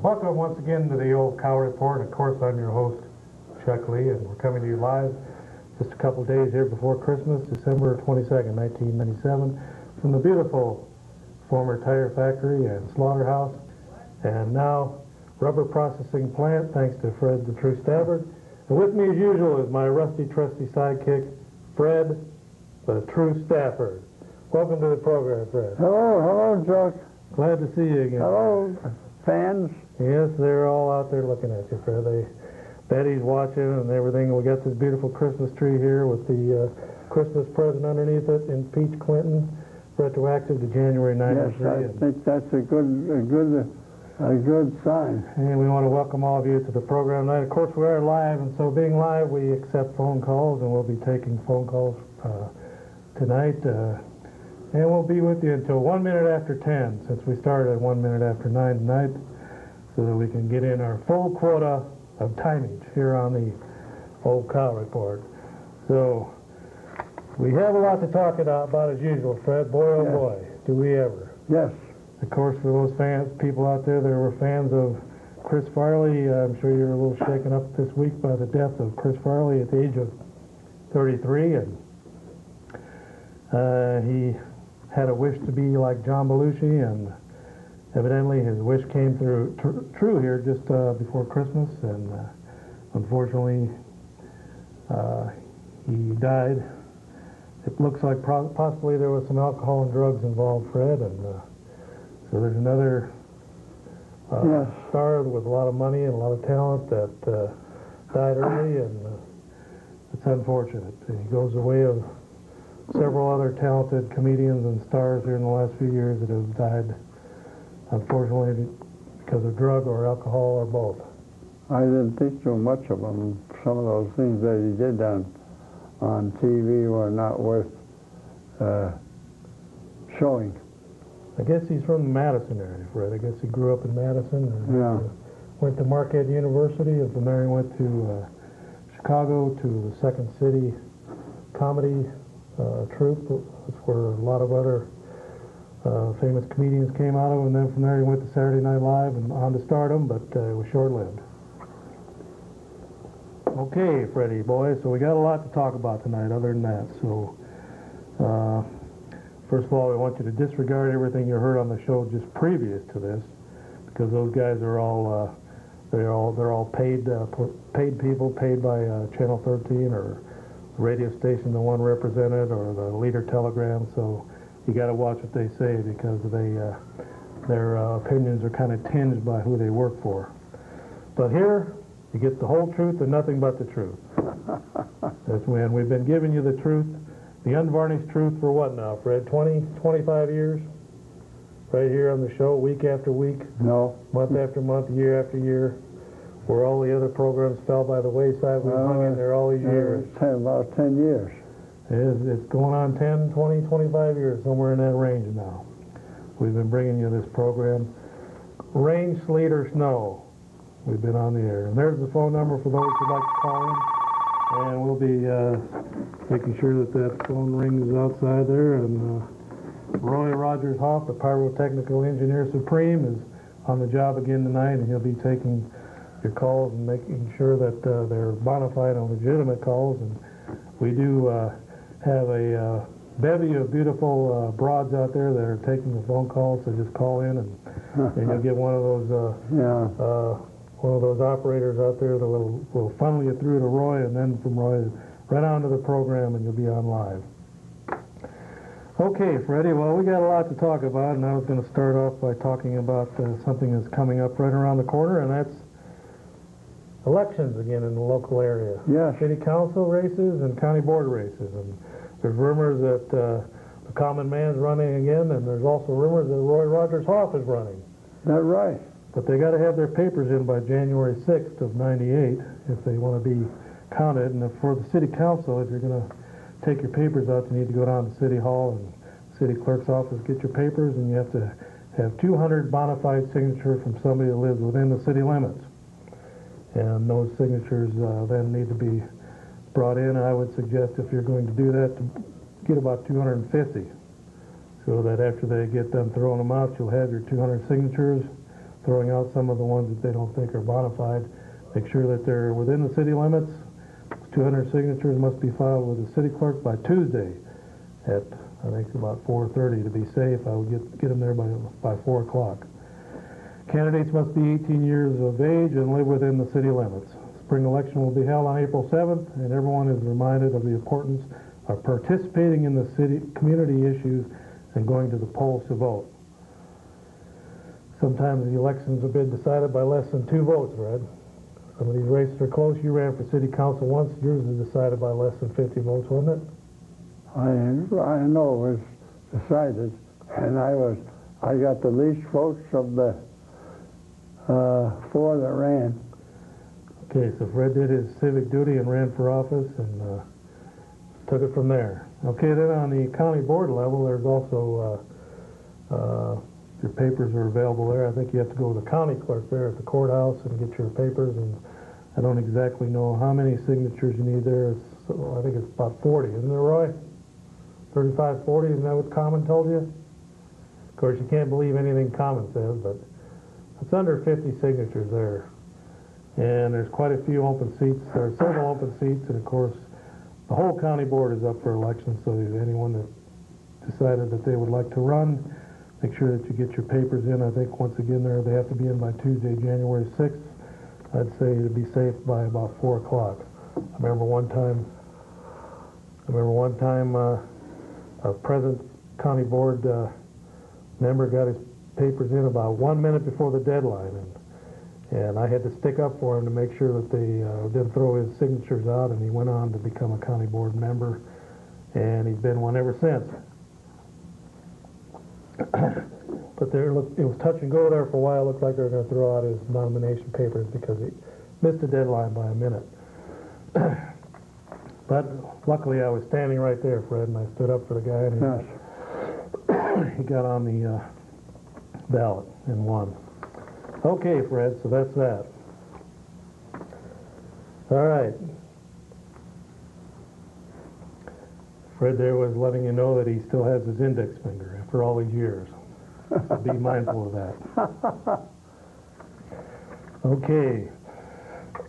Welcome once again to the Old Cow Report. Of course, I'm your host, Chuck Lee, and we're coming to you live just a couple days here before Christmas, December 22nd, 1997, from the beautiful former tire factory and slaughterhouse, and now rubber processing plant, thanks to Fred the True Stafford. And with me, as usual, is my rusty, trusty sidekick, Fred the True Stafford. Welcome to the program, Fred. Hello, Chuck. Glad to see you again. Hello, fans. Yes, they're all out there looking at you, Fred. Betty's watching and everything. We got this beautiful Christmas tree here with the Christmas present underneath it in Peach Clinton, retroactive to January 93. Yes, I think that's a good sign. And we want to welcome all of you to the program tonight. Of course, we are live, and so being live, we accept phone calls, and we'll be taking phone calls tonight. And we'll be with you until 1 minute after 10, since we started at 1 minute after 9 tonight, so that we can get in our full quota of timage here on the Old Cow Report. So, we have a lot to talk about as usual, Fred. Boy, oh Yes. boy, do we ever. Yes. Of course, for those people out there that were fans of Chris Farley, I'm sure you're a little shaken up this week by the death of Chris Farley at the age of 33, and he had a wish to be like John Belushi, and evidently his wish came true here just before Christmas, and unfortunately he died. It looks like possibly there was some alcohol and drugs involved, Fred, and so there's another Yes. star with a lot of money and a lot of talent that died early, and it's unfortunate. He goes the way of several other talented comedians and stars here in the last few years that have died, unfortunately, because of drug or alcohol or both. I didn't think too much of him. Some of those things that he did on TV were not worth showing. I guess he's from the Madison area, Fred. I guess he grew up in Madison and Yeah. went to Marquette University, and from there he went to Chicago to the Second City Comedy troupe. That's where a lot of other famous comedians came out of, and then from there he went to Saturday Night Live and on to stardom, but it was short-lived. Okay, Freddie boy, so we got a lot to talk about tonight other than that. So first of all, we want you to disregard everything you heard on the show just previous to this, because those guys are all they're all paid people, paid by Channel 13 or the radio station the one represented, or the Leader Telegram. So you got to watch what they say, because their opinions are kind of tinged by who they work for. But here you get the whole truth and nothing but the truth. That's when we've been giving you the truth, the unvarnished truth, for what now, Fred? 25 years? Right here on the show, week after week, No. month after month, year after year, where all the other programs fell by the wayside. We've hung in there all these years. About 10 years. It's going on 10, 20, 25 years, somewhere in that range now. We've been bringing you this program. Rain, sleet, or snow, we've been on the air. And there's the phone number for those who'd like to call in. And we'll be making sure that phone rings outside there. And Roy Rogers Hoff, the Pyrotechnical Engineer Supreme, is on the job again tonight, and he'll be taking your calls and making sure that they're bona fide and legitimate calls. And we do have a bevy of beautiful broads out there that are taking the phone calls, so just call in, and you'll get one of those operators out there that will funnel you through to Roy, and then from Roy right onto the program, and you'll be on live. Okay, Freddie, well, we got a lot to talk about, and I was going to start off by talking about something that's coming up right around the corner, and that's elections again in the local area. Yes. City council races and county board races. And there's rumors that the common man's running again, and there's also rumors that Roy Rogers Hoff is running. That's right. But they got to have their papers in by January 6th of 98 if they want to be counted. And for the city council, if you're going to take your papers out, you need to go down to City Hall and city clerk's office, get your papers, and you have to have 200 bona fide signatures from somebody that lives within the city limits. And those signatures then need to be brought in. I would suggest, if you're going to do that, to get about 250, so that after they get done throwing them out, you'll have your 200 signatures throwing out some of the ones that they don't think are bona fide. Make sure that they're within the city limits. 200 signatures must be filed with the city clerk by Tuesday at, I think, about 4:30 to be safe. I will get them there by 4 o'clock. Candidates must be 18 years of age and live within the city limits. Spring election will be held on April 7th, and everyone is reminded of the importance of participating in the city community issues and going to the polls to vote. Sometimes the elections have been decided by less than 2 votes, Red. Some of these races are close. You ran for city council once. Yours was decided by less than 50 votes, wasn't it? I know it was decided, and I got the least votes of the 4 that ran. Okay, so Fred did his civic duty and ran for office and took it from there. Okay, then on the county board level, there's also your papers are available there. I think you have to go to the county clerk there at the courthouse and get your papers, and I don't exactly know how many signatures you need there. I think it's about 40, isn't it, Roy? 35, 40, isn't that what Common told you? Of course, you can't believe anything Common says, but it's under 50 signatures there. And there's quite a few open seats. There are several open seats, and of course, the whole county board is up for election, so anyone that decided that they would like to run, make sure that you get your papers in. I think, once again, they have to be in by Tuesday, January 6th. I'd say to be safe by about 4 o'clock. I remember one time a present county board member got his papers in about 1 minute before the deadline, and I had to stick up for him to make sure that they didn't throw his signatures out, and he went on to become a county board member, and he's been one ever since. But it was touch and go there for a while. It looked like they were going to throw out his nomination papers because he missed the deadline by a minute. But luckily I was standing right there, Fred, and I stood up for the guy, and he got on the ballot and won. Okay, Fred, so that's that. All right. Fred there was letting you know that he still has his index finger after all these years. So be mindful of that. Okay.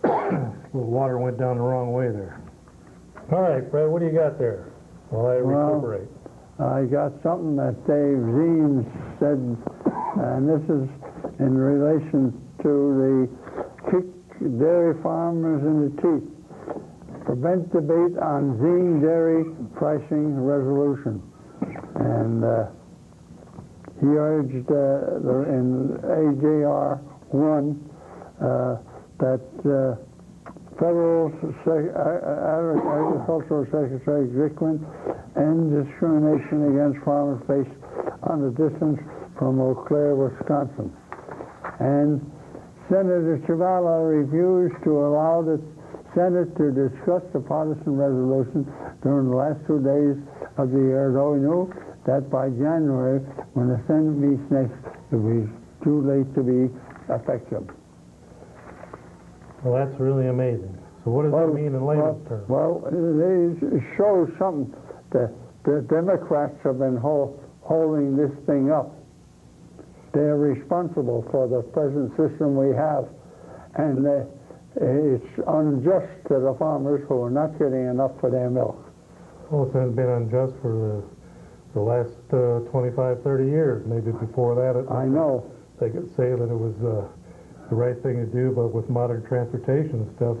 A little water went down the wrong way there. All right, Fred, what do you got there while I recuperate? I got something that Dave Zeems said, and this is in relation to the kick dairy farmers in the teeth. Prevent debate on Zine dairy pricing resolution. And he urged in AJR 1 that Federal Agricultural Secretary Glickman end discrimination against farmers based on the distance from Eau Claire, Wisconsin. And Senator Chavala refused to allow the Senate to discuss the partisan resolution during the last 2 days of the year, though he knew that by January, when the Senate meets next, it will be too late to be effective. Well, that's really amazing. So what does that mean in layman's terms? Well, it shows something that the Democrats have been holding this thing up. They're responsible for the present system we have, and it's unjust to the farmers who are not getting enough for their milk. Well, it's been unjust for the last 25, 30 years. Maybe before that, I know. They could say that it was the right thing to do, but with modern transportation and stuff,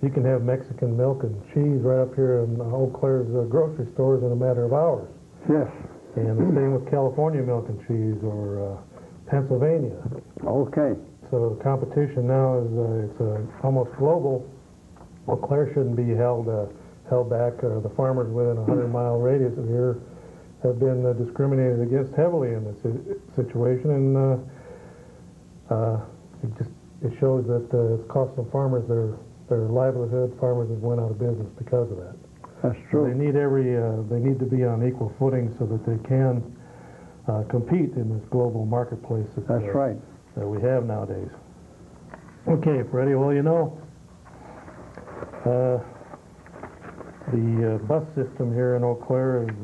you can have Mexican milk and cheese right up here in Eau Claire's grocery stores in a matter of hours. Yes. And the same with California milk and cheese or Pennsylvania. Okay. So the competition now is it's almost global. Eau Claire shouldn't be held back. The farmers within a 100-mile radius of here have been discriminated against heavily in this situation, and it shows that it's costing farmers their livelihood. Farmers have went out of business because of that. That's true. So they need to be on equal footing so that they can compete in this global marketplace. That's right. That we have nowadays. Okay, Freddie. Well, you know, the bus system here in Eau Claire is,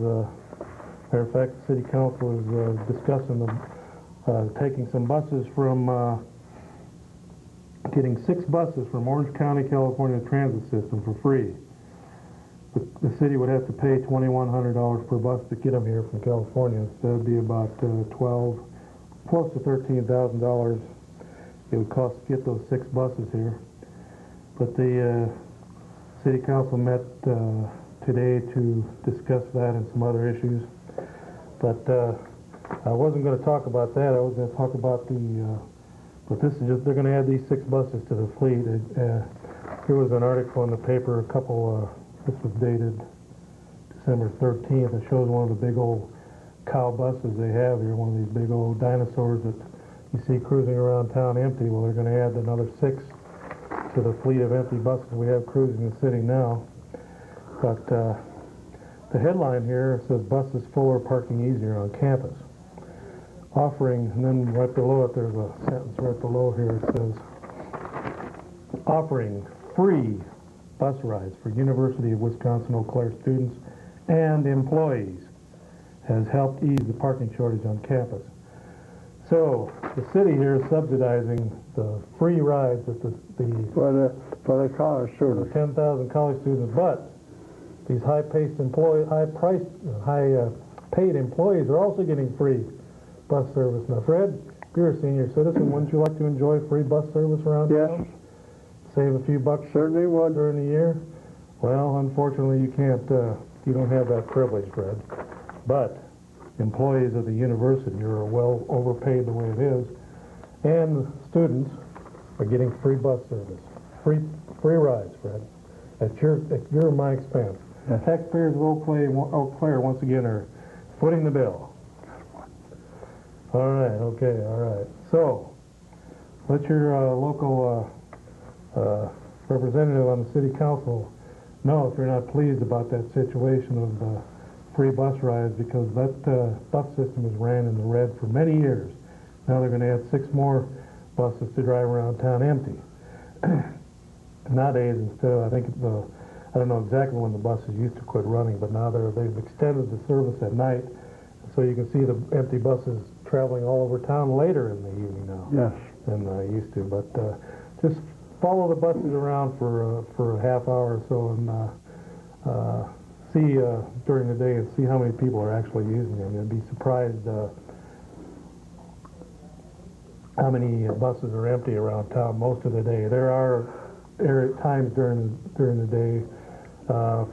matter of fact, the city council is discussing taking some buses from, getting 6 buses from Orange County, California Transit System for free. The city would have to pay $2,100 per bus to get them here from California. So that'd be about close to $13,000 it would cost to get those 6 buses here. But the city council met today to discuss that and some other issues. But I wasn't going to talk about that. I was going to talk about but this is just, they're going to add these 6 buses to the fleet. Here was an article in the paper, this was dated December 13th. It shows one of the big old cow buses they have here, one of these big old dinosaurs that you see cruising around town empty. Well, they're going to add another 6 to the fleet of empty buses we have cruising the city now. But the headline here says buses fuller, parking easier on campus. Offering, and then right below it there's a sentence right below here. It says, offering free bus rides for University of Wisconsin-Eau Claire students and employees has helped ease the parking shortage on campus. So the city here is subsidizing the free rides that for the college students. 10,000 college students, but these high-paid employees are also getting free bus service. Now, Fred, if you're a senior citizen, wouldn't you like to enjoy free bus service around town? Save a few bucks Certainly would. during the year? Well, unfortunately, you can't, you don't have that privilege, Fred. But employees of the university are well overpaid the way it is, and students are getting free bus service, free rides, Fred, at your and my expense. Yes. Taxpayers of Eau Claire once again are footing the bill. All right, okay, all right. So, let your local representative on the city council know if you're not pleased about that situation of free bus rides, because that bus system has ran in the red for many years. Now they're going to add 6 more buses to drive around town empty. Nowadays, instead of, I don't know exactly when the buses used to quit running, but now they've extended the service at night, so you can see the empty buses traveling all over town later in the evening now. Yes. Than I used to. But just follow the buses around for a half hour or so and see during the day and see how many people are actually using them. You'd be surprised how many buses are empty around town most of the day. There are times during the day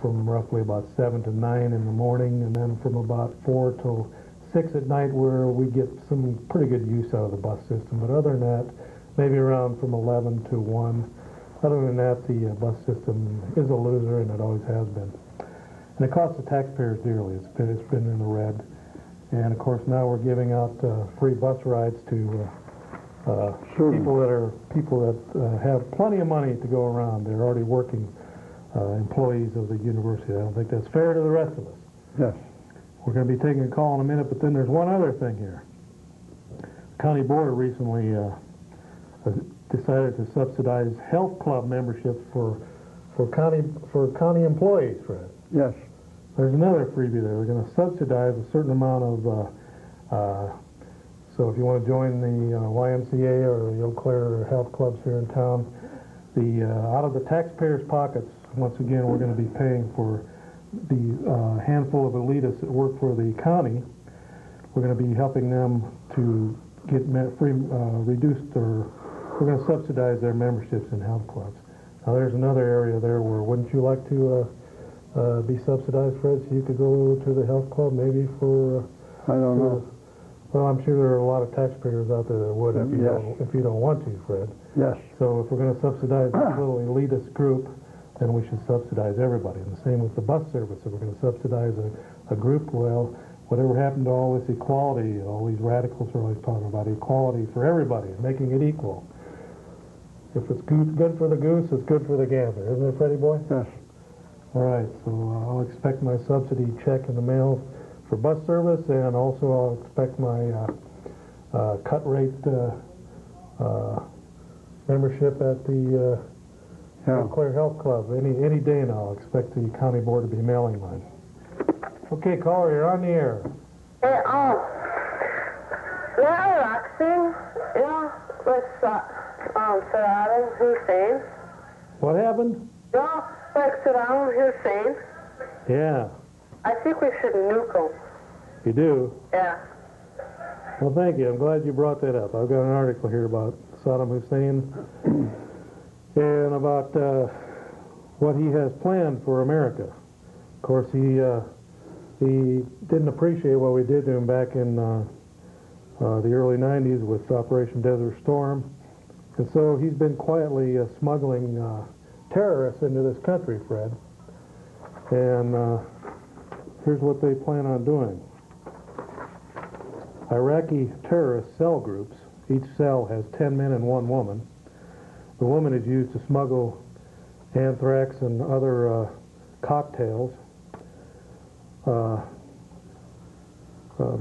from roughly about 7 to 9 in the morning, and then from about 4 till 6 at night where we get some pretty good use out of the bus system. But other than that, maybe around from 11 to 1. Other than that, the bus system is a loser, and it always has been. And it costs the taxpayers dearly. It's been in the red. And of course now we're giving out free bus rides to people that have plenty of money to go around. They're already working employees of the university. I don't think that's fair to the rest of us. Yes. We're going to be taking a call in a minute, but then there's one other thing here. The county board recently decided to subsidize health club memberships for county employees, Fred. Yes. There's another freebie there. We're going to subsidize a certain amount of, so if you want to join the YMCA or the Eau Claire health clubs here in town, out of the taxpayers' pockets, once again, we're going to be paying for the handful of elitists that work for the county. We're going to be helping them to get reduced, or we're going to subsidize their memberships in health clubs. Now there's another area there where wouldn't you like to be subsidized, Fred, so you could go to the health club maybe for... I don't know. Well, I'm sure there are a lot of taxpayers out there that would if you don't want to, Fred. Yes. So if we're going to subsidize this little elitist group, then we should subsidize everybody. And the same with the bus service. If we're going to subsidize a group, well, whatever happened to all this equality, all these radicals are always talking about equality for everybody and making it equal. If it's good for the goose, it's good for the gander, isn't it, Freddie boy? Yes. All right, so I'll expect my subsidy check in the mail for bus service, and also I'll expect my cut rate membership at the Eau Claire Health Club. Any day now, I'll expect the county board to be mailing mine. Okay, caller, you're on the air. Roxy, with Saddam Hussein. What happened? Like Saddam Hussein. Yeah. I think we should nuke him. You do? Yeah. Well, thank you. I'm glad you brought that up. I've got an article here about Saddam Hussein and about what he has planned for America. Of course, he didn't appreciate what we did to him back in the early 90s with Operation Desert Storm. And so he's been quietly smuggling terrorists into this country, Fred. And here's what they plan on doing. Iraqi terrorist cell groups, each cell has 10 men and 1 woman. The woman is used to smuggle anthrax and other cocktails,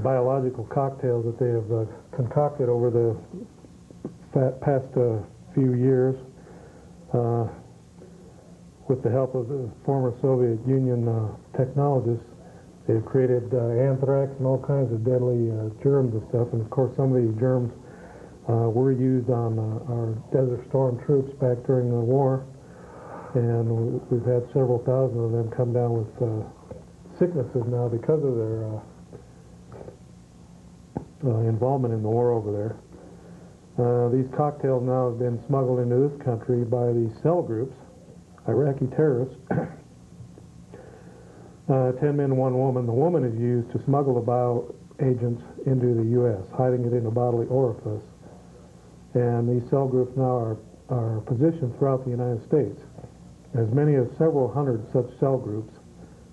biological cocktails that they have concocted over the past few years with the help of the former Soviet Union technologists. They've created anthrax and all kinds of deadly germs and stuff, and of course some of these germs were used on our Desert Storm troops back during the war, and we've had several thousand of them come down with sicknesses now because of their involvement in the war over there. These cocktails now have been smuggled into this country by these cell groups, Iraqi terrorists. 10 men, 1 woman. The woman is used to smuggle the bioagents into the U.S., hiding it in a bodily orifice. And these cell groups now are positioned throughout the United States. As many as several hundred such cell groups,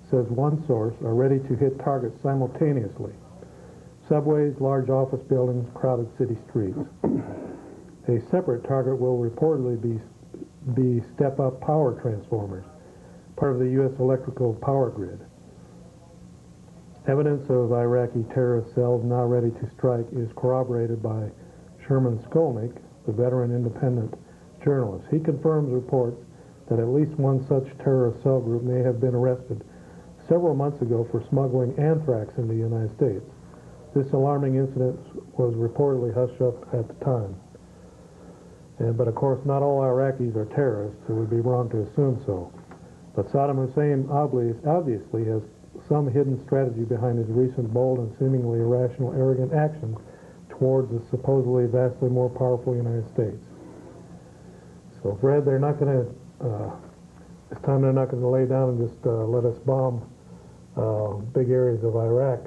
says one source, are ready to hit targets simultaneously. Subways, large office buildings, crowded city streets. A separate target will reportedly be step-up power transformers, part of the U.S. electrical power grid. Evidence of Iraqi terrorist cells now ready to strike is corroborated by Sherman Skolnick, the veteran independent journalist. He confirms reports that at least one such terrorist cell group may have been arrested several months ago for smuggling anthrax into the United States. This alarming incident was reportedly hushed up at the time. But of course, not all Iraqis are terrorists. It would be wrong to assume so. But Saddam Hussein obviously has some hidden strategy behind his recent bold and seemingly irrational, arrogant action towards the supposedly vastly more powerful United States. So, Fred, they're not going to, this time they're not going to lay down and just let us bomb big areas of Iraq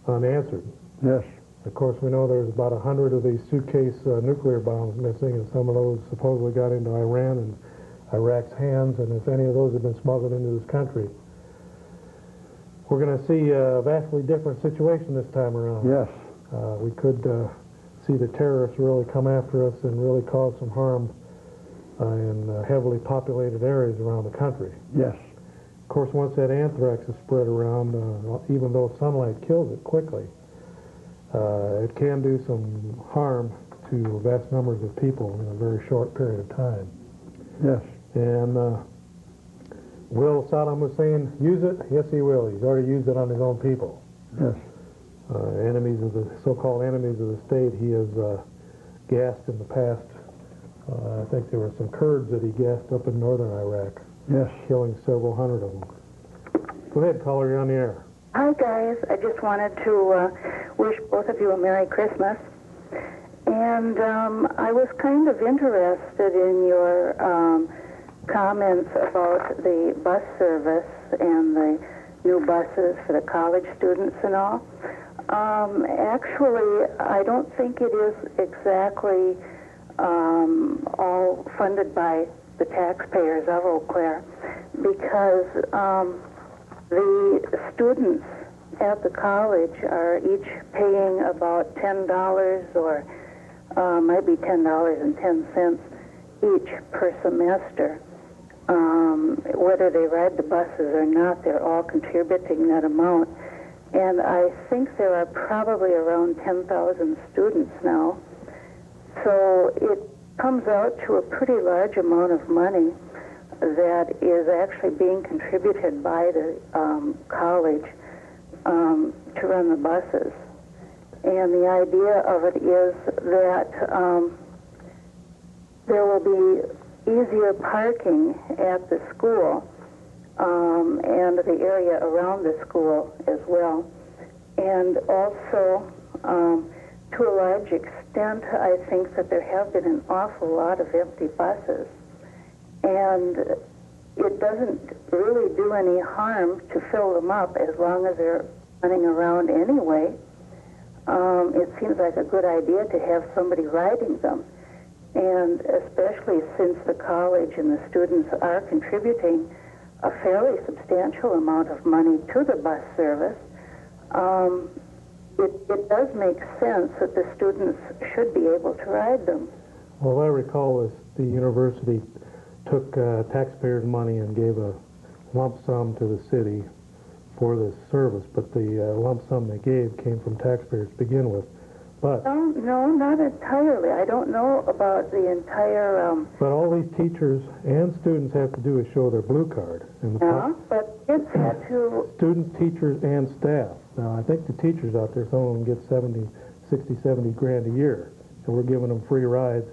unanswered. Yes. Of course, we know there's about 100 of these suitcase nuclear bombs missing, and some of those supposedly got into Iran and Iraq's hands, and if any of those have been smuggled into this country, we're going to see a vastly different situation this time around. Yes. We could see the terrorists really come after us and really cause some harm in heavily populated areas around the country. Yes. Of course, once that anthrax is spread around, even though sunlight kills it quickly, it can do some harm to vast numbers of people in a very short period of time. Yes. And will Saddam Hussein use it? Yes, he will. He's already used it on his own people. Yes. Enemies of the so-called enemies of the state, he has gassed in the past. I think there were some Kurds that he gassed up in northern Iraq. Yes. Killing several hundred of them. Go ahead, caller, you're on the air. Hi, guys. I just wanted to wish both of you a Merry Christmas. And I was kind of interested in your comments about the bus service and the new buses for the college students and all. Actually, I don't think it is exactly all funded by the taxpayers of Eau Claire, because the students at the college are each paying about $10 or maybe $10.10 each per semester. Whether they ride the buses or not, they're all contributing that amount. And I think there are probably around 10,000 students now. So it comes out to a pretty large amount of money that is actually being contributed by the college to run the buses. And the idea of it is that there will be easier parking at the school and the area around the school as well. And also, to a large extent, I think that there have been an awful lot of empty buses. And it doesn't really do any harm to fill them up as long as they're running around anyway. It seems like a good idea to have somebody riding them. And especially since the college and the students are contributing a fairly substantial amount of money to the bus service, it does make sense that the students should be able to ride them. Well, I recall is the university took taxpayers' money and gave a lump sum to the city for this service, but the lump sum they gave came from taxpayers to begin with. But No, not entirely. I don't know about the entire... but all these teachers and students have to do is show their blue card. And the but kids had to... students, teachers, and staff. Now, I think the teachers out there, some of them get 60, 70 grand a year, and we're giving them free rides.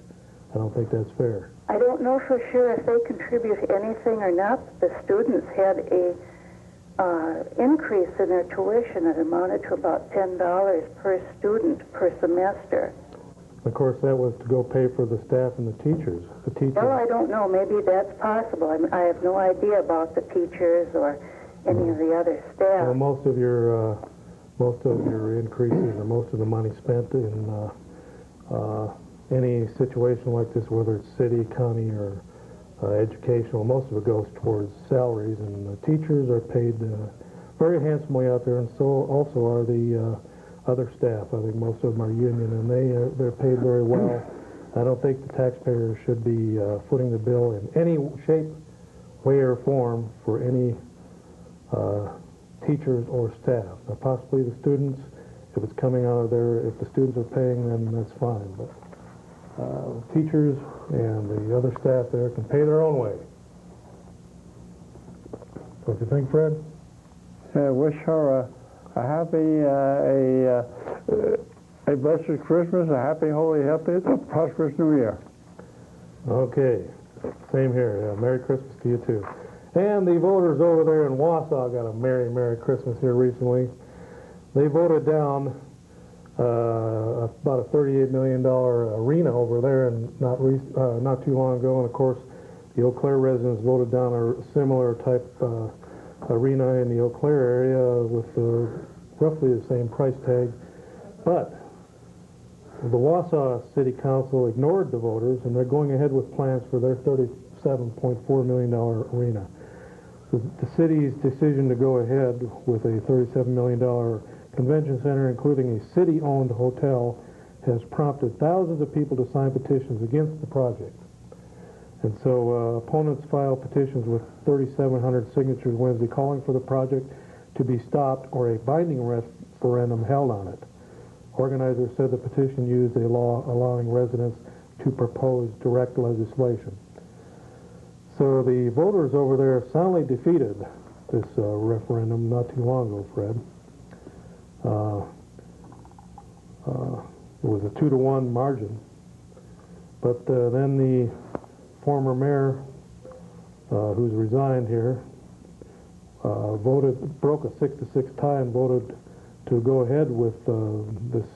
I don't think that's fair. I don't know for sure if they contribute anything or not. The students had a increase in their tuition that amounted to about $10 per student per semester. Of course, that was to go pay for the staff and the teachers. Well, I don't know. Maybe that's possible. I have no idea about the teachers or any of the other staff. Well, most of your increases or most of the money spent in any situation like this, whether it's city, county, or educational, most of it goes towards salaries, and the teachers are paid very handsomely out there, and so also are the other staff. I think most of them are union, and they're paid very well. I don't think the taxpayers should be footing the bill in any shape, way, or form for any teachers or staff. Now, possibly the students, if it's coming out of there, if the students are paying, then that's fine. But teachers and the other staff there can pay their own way. What do you think, Fred? Wish her a happy, a blessed Christmas, a happy, holy, healthy, prosperous New Year. Okay, same here. Yeah, Merry Christmas to you too. And the voters over there in Wausau got a Merry Christmas here recently. They voted down about a $38 million arena over there, and not too long ago. And of course, the Eau Claire residents voted down a similar type arena in the Eau Claire area with roughly the same price tag. But the Wausau City Council ignored the voters, and they're going ahead with plans for their $37.4 million arena. The city's decision to go ahead with a $37 million convention center, including a city-owned hotel, has prompted thousands of people to sign petitions against the project. And so opponents filed petitions with 3,700 signatures Wednesday calling for the project to be stopped or a binding referendum held on it. Organizers said the petition used a law allowing residents to propose direct legislation. So the voters over there soundly defeated this referendum not too long ago, Fred. It was a 2-to-1 margin. But then the former mayor, who's resigned here, broke a 6-to-6 tie and voted to go ahead with this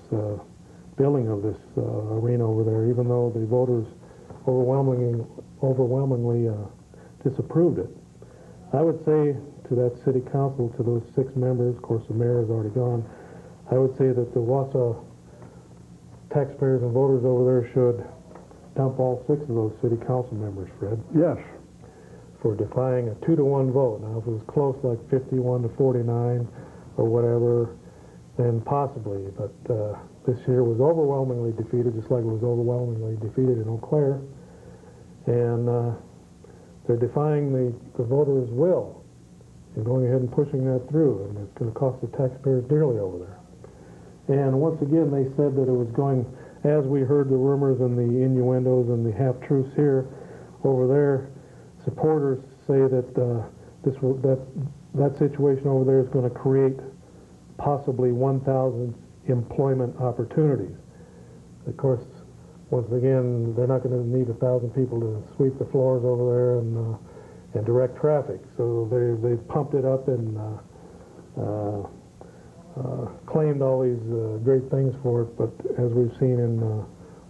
building of this arena over there, even though the voters overwhelmingly disapproved it. I would say to that city council, to those 6 members, of course the mayor is already gone, I would say that the Wausau taxpayers and voters over there should dump all 6 of those city council members, Fred. Yes. For defying a 2-to-1 vote. Now, if it was close, like 51-49 or whatever, then possibly. But this year was overwhelmingly defeated, just like it was overwhelmingly defeated in Eau Claire. And they're defying the voters' will and going ahead and pushing that through. And it's going to cost the taxpayers dearly over there. And once again, they said that it was going, as we heard the rumors and the innuendos and the half-truths here, over there, supporters say that that situation over there is going to create possibly 1,000 employment opportunities. Of course, once again, they're not going to need 1,000 people to sweep the floors over there and direct traffic. So they've pumped it up and claimed all these great things for it. But as we've seen in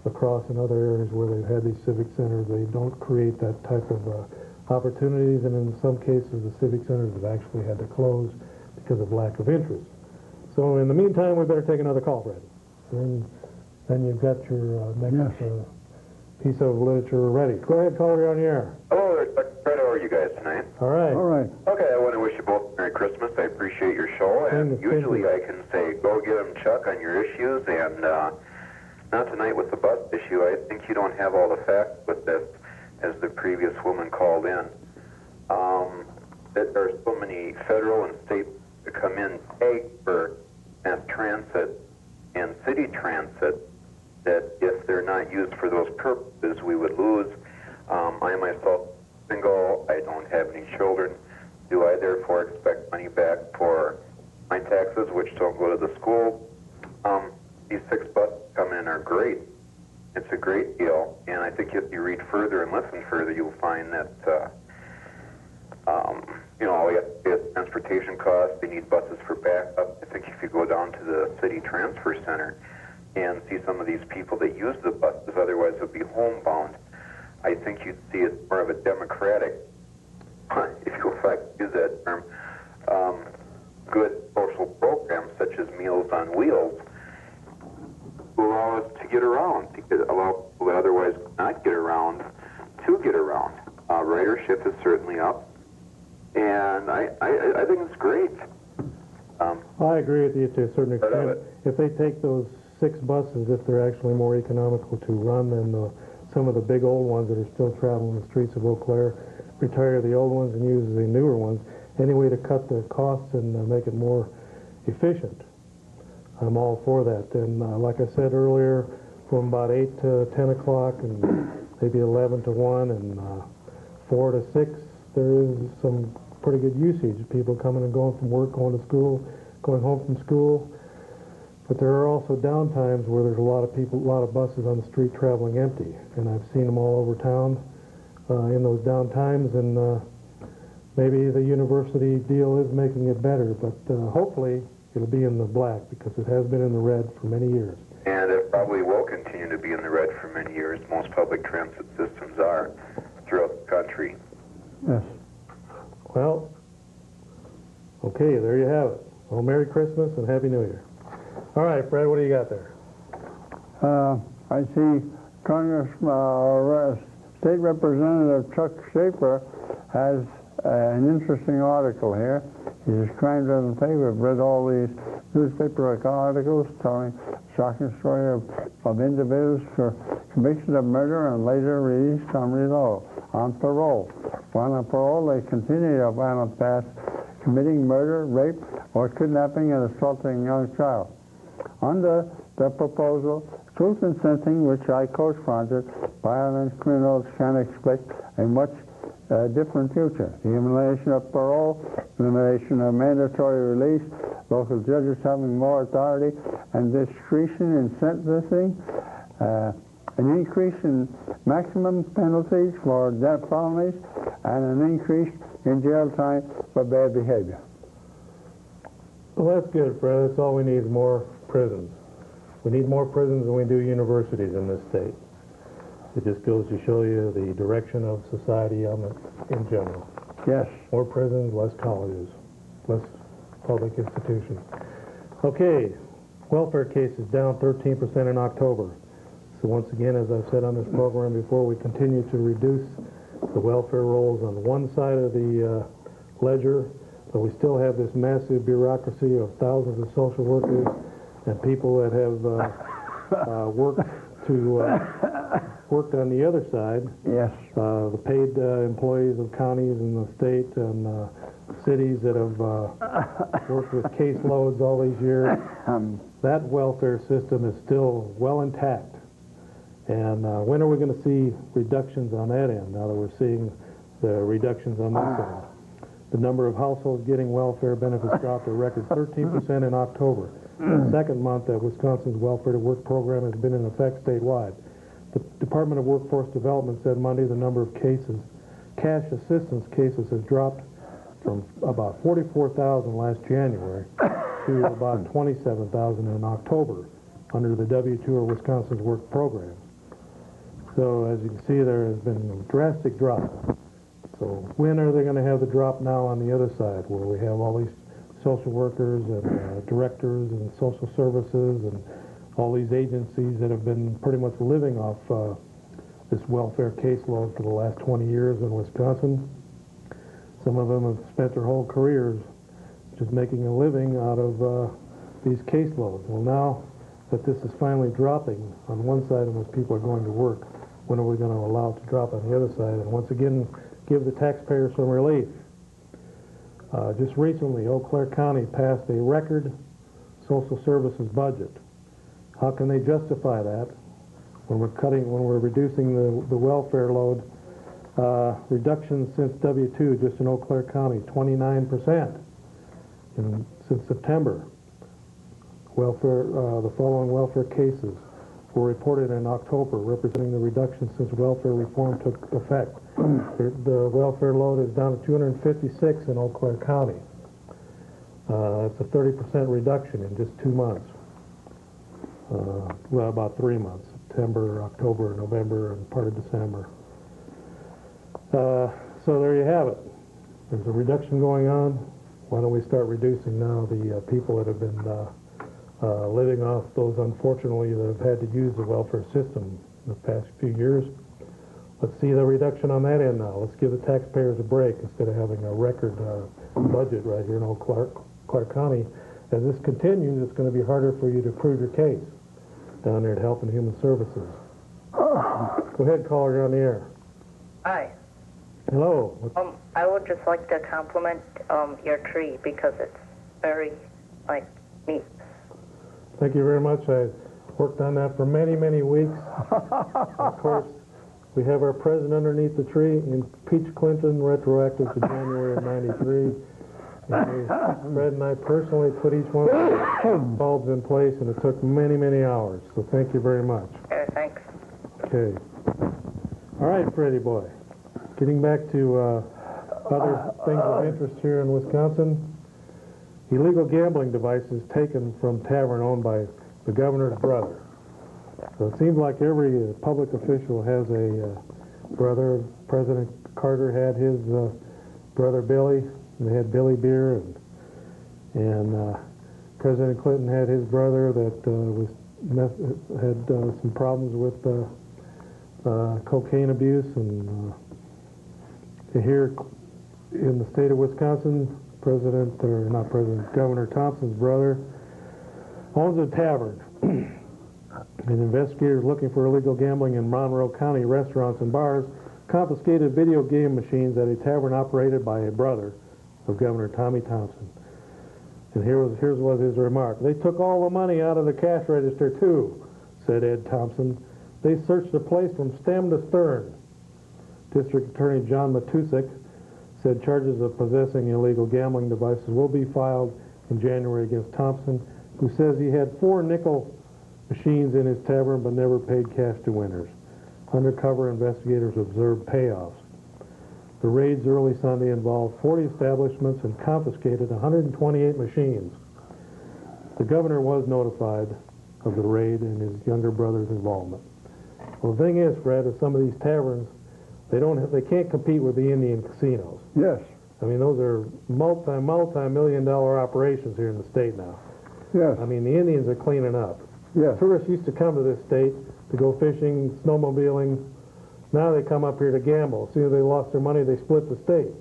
La Crosse and other areas where they've had these civic centers, they don't create that type of opportunities. And in some cases, the civic centers have actually had to close because of lack of interest. So in the meantime, we better take another call, Brad. Then you've got your next piece of literature ready. Go ahead, caller, you're on the air. Hello there, Fred. How are you guys tonight? All right. All right. Okay, I want to wish you both Merry Christmas. I appreciate your show, and usually I can say, go get 'em, Chuck, on your issues, and not tonight with the bus issue. I think you don't have all the facts with this, as the previous woman called in. That there are so many federal and state that come in pay for mass transit and city transit that if they're not used for those purposes, we would lose. I myself single, I don't have any children. Do I therefore expect money back for my taxes, which don't go to the school? These 6 buses come in are great. It's a great deal, and I think if you read further and listen further, you'll find that, all you have to pay is transportation costs. They need buses for backup. I think if you go down to the city transfer center and see some of these people that use the buses, otherwise would be homebound, I think you'd see it more of a democratic, if you like to use that term, good social programs such as Meals on Wheels will allow us to get around, to allow people that otherwise could not get around to get around. Ridership is certainly up, and I think it's great. I agree with you to a certain extent. If they take those 6 buses, if they're actually more economical to run than some of the big old ones that are still traveling the streets of Eau Claire, retire the old ones and use the newer ones, any way to cut the costs and make it more efficient, I'm all for that. And like I said earlier, from about 8 to 10 o'clock and maybe 11 to 1 and 4 to 6, there is some pretty good usage. People coming and going from work, going to school, going home from school. But there are also down times where there's a lot of people, a lot of buses on the street traveling empty. And I've seen them all over town in those down times. And maybe the university deal is making it better. But hopefully it'll be in the black, because it has been in the red for many years. And it probably will continue to be in the red for many years. Most public transit systems are throughout the country. Yes. Well, okay, there you have it. Well, Merry Christmas and Happy New Year. All right, Fred, what do you got there? I see State Representative Chuck Schaefer has an interesting article here. He described it in favor. I've read all these newspaper articles telling shocking story of individuals for convicted of murder and later released on parole. While on parole, they continue on a path committing murder, rape, or kidnapping and assaulting a young child. Under the proposal, truth in sentencing, which I co-sponsored, violent criminals can expect a much different future. The elimination of parole, elimination of mandatory release, local judges having more authority, and discretion in sentencing, an increase in maximum penalties for death felonies, and an increase in jail time for bad behavior. Well, that's good, Fred. That's all we need is more prisons. We need more prisons than we do universities in this state. It just goes to show you the direction of society in general. Yes. More prisons, less colleges, less public institutions. Okay, welfare cases down 13% in October. So once again, as I've said on this program before, we continue to reduce the welfare rolls on one side of the ledger, but we still have this massive bureaucracy of thousands of social workers and people that have worked on the other side. Yes. The paid employees of counties and the state and cities that have worked with caseloads all these years. That welfare system is still well intact. And when are we going to see reductions on that end, now that we're seeing the reductions on this end? The number of households getting welfare benefits dropped a record 13% in October, the second month that Wisconsin's Welfare to Work program has been in effect statewide. The Department of Workforce Development said Monday the number of cases, cash assistance cases, has dropped from about 44,000 last January to about 27,000 in October under the W-2 or Wisconsin's Work program. So as you can see, there has been a drastic drop. So when are they going to have the drop now on the other side, where we have all these social workers and directors and social services and all these agencies that have been pretty much living off this welfare caseload for the last 20 years in Wisconsin? Some of them have spent their whole careers just making a living out of these caseloads. Well, now that this is finally dropping on one side and those people are going to work, when are we going to allow it to drop on the other side and once again give the taxpayers some relief? Just recently, Eau Claire County passed a record social services budget. How can they justify that when we're reducing the welfare load? Reduction since W-2 just in Eau Claire County, 29%. Since September, the following welfare cases were reported in October, representing the reduction since welfare reform took effect. The welfare load is down to 256 in Eau Claire County. That's a 30% reduction in just 2 months. Well, about 3 months, September, October, November, and part of December. So there you have it. There's a reduction going on. Why don't we start reducing now the people that have been living off those, unfortunately, that have had to use the welfare system in the past few years. Let's see the reduction on that end now. Let's give the taxpayers a break instead of having a record budget right here in Eau Claire County. As this continues, it's going to be harder for you to prove your case down there at Health and Human Services. Go ahead, caller, you're on the air. Hi. Hello. I would just like to compliment your tree because it's very, neat. Thank you very much. I worked on that for many, many weeks. Of course, we have our president underneath the tree, impeach Clinton, retroactive to January of '93. Fred and I personally put each one of the bulbs in place, and it took many, many hours. So thank you very much. Okay, thanks. Okay. All right, Freddie boy. Getting back to other things of interest here in Wisconsin. Illegal gambling devices taken from tavern owned by the governor's brother. So it seems like every public official has a brother. President Carter had his brother Billy. They had Billy Beer, and President Clinton had his brother that had some problems with cocaine abuse. And here in the state of Wisconsin, Governor Thompson's brother owns a tavern. And investigators looking for illegal gambling in Monroe County restaurants and bars confiscated video game machines at a tavern operated by a brother of Governor Tommy Thompson. And here's his remark. "They took all the money out of the cash register too," said Ed Thompson. "They searched the place from stem to stern." District Attorney John Matusik said charges of possessing illegal gambling devices will be filed in January against Thompson, who says he had 4 nickel machines in his tavern but never paid cash to winners. Undercover investigators observed payoffs. The raids early Sunday involved 40 establishments and confiscated 128 machines. The governor was notified of the raid and his younger brother's involvement. Well, the thing is, Fred, is some of these taverns, they can't compete with the Indian casinos. Yes. I mean, those are multi-million-dollar operations here in the state now. Yes. I mean, the Indians are cleaning up. Yes. Tourists used to come to this state to go fishing, snowmobiling. Now they come up here to gamble. As soon as they lost their money, they split the state.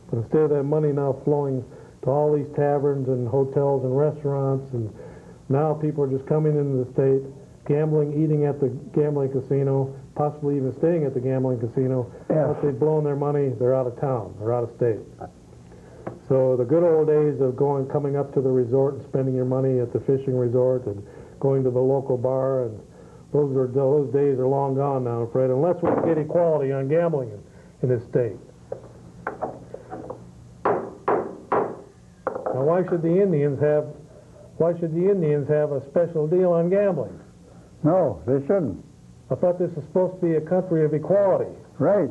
But instead of that money now flowing to all these taverns and hotels and restaurants, and now people are just coming into the state, gambling, eating at the gambling casino, possibly even staying at the gambling casino. Yeah. Once they've blown their money, they're out of town, they're out of state. So the good old days of coming up to the resort and spending your money at the fishing resort and going to the local bar, and those days are long gone now, Fred, unless we get equality on gambling in this state. why should the Indians have a special deal on gambling? No, they shouldn't. I thought this was supposed to be a country of equality. Right.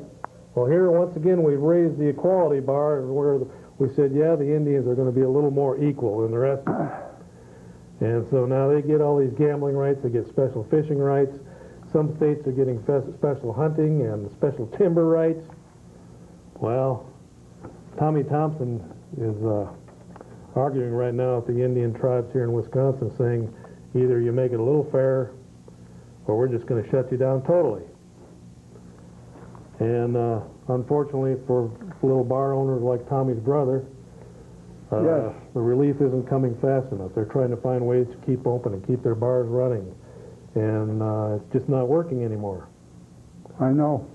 Well, here, once again, we've raised the equality bar where we said, yeah, the Indians are going to be a little more equal than the rest of us. And so now they get all these gambling rights, they get special fishing rights. Some states are getting special hunting and special timber rights. Well, Tommy Thompson is arguing right now with the Indian tribes here in Wisconsin, saying either you make it a little fair or we're just going to shut you down totally. And unfortunately for little bar owners like Tommy's brother, Yes. the relief isn't coming fast enough. They're trying to find ways to keep open and keep their bars running. And it's just not working anymore. I know.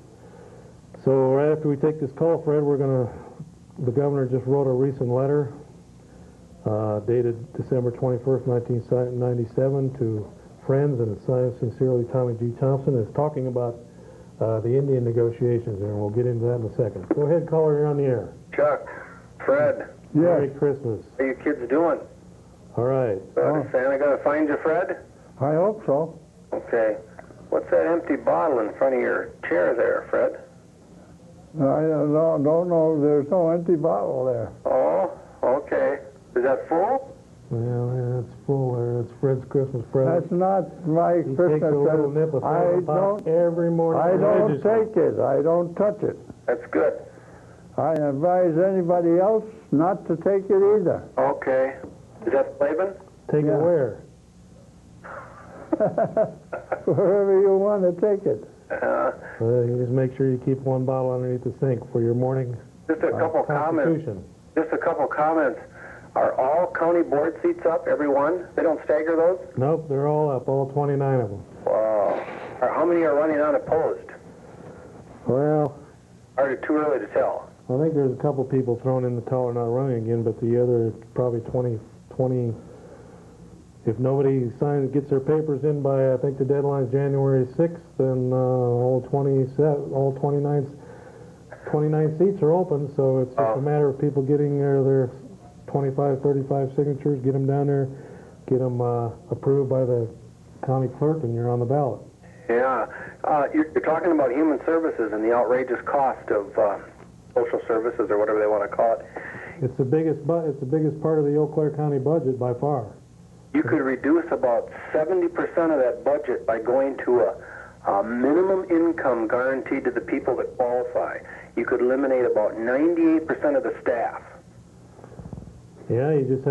So right after we take this call, Fred, the governor just wrote a recent letter dated December 21st, 1997 to friends, and it's signed sincerely Tommy G. Thompson. It's talking about the Indian negotiations, and we'll get into that in a second. Go ahead, caller, you're on the air. Chuck, Fred, Merry Yes. Christmas. how you kids doing? All right. Is Santa gonna find you, Fred? I hope so. Okay. What's that empty bottle in front of your chair there, Fred? I don't know. There's no empty bottle there. Oh, okay. Is that full? Well, yeah, it's full there. It's Fred's Christmas present. That's not my He Christmas takes a little present. nip of I Fanta Pop don't. every morning. I don't religiously. take it. I don't touch it. That's good. I advise anybody else not to take it either. Okay. Is that Flavin? Take Yeah. it where? Wherever you want to take it. You just make sure you keep one bottle underneath the sink for your morning Just a couple comments. constitution. Just a couple comments. Are all county board seats up, every one? They don't stagger those? Nope, they're all up, all 29 of them. Wow. How many are running unopposed? Well, Or is it too early to tell? I think there's a couple people thrown in the towel not running again, but the other probably 20. If nobody gets their papers in by, I think the deadline's January 6th, then all 29 seats are open, so it's just a matter of people getting their 25, 35 signatures, get them down there, get them approved by the county clerk, and you're on the ballot. Yeah. You're talking about human services and the outrageous cost of social services, or whatever they want to call it. It's the biggest part of the Eau Claire County budget by far. You could reduce about 70% of that budget by going to a minimum income guaranteed to the people that qualify. You could eliminate about 98% of the staff. Yeah, you just